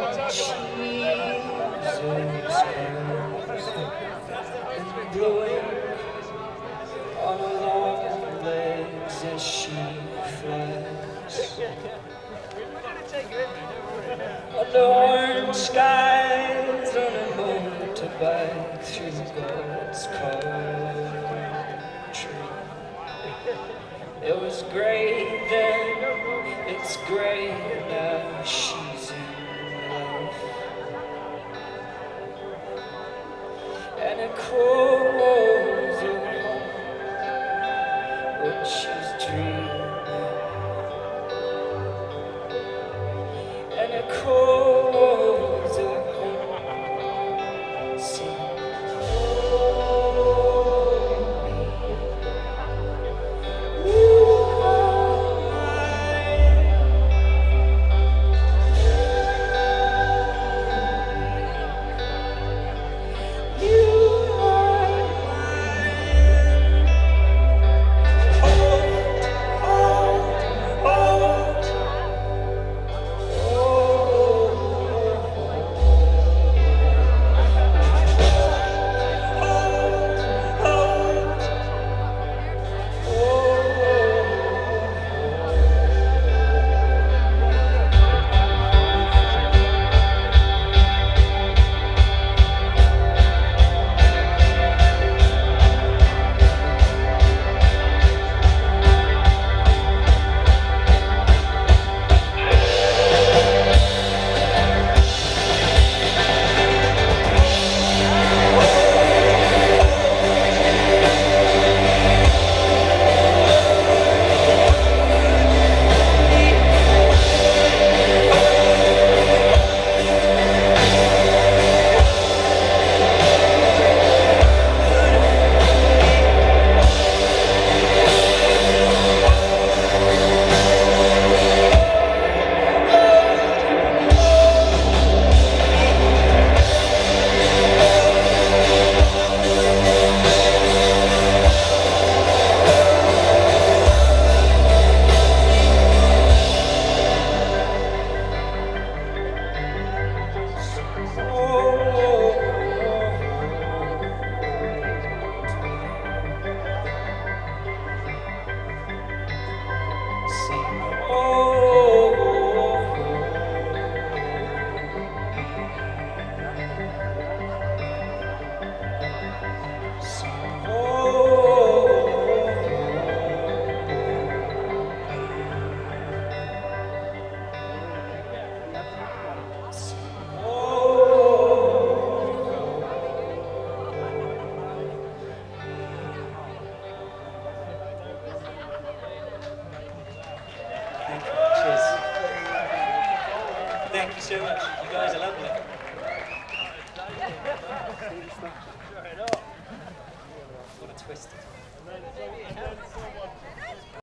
Jesus Christ, and blowing on her long legs as she flies under orange skies on a motorbike through God's country. It was great then, it's great now. She's in love, and it calls her home when she's dreaming, and it calls her home, sing, Thank you so much. You guys are lovely. What a twist.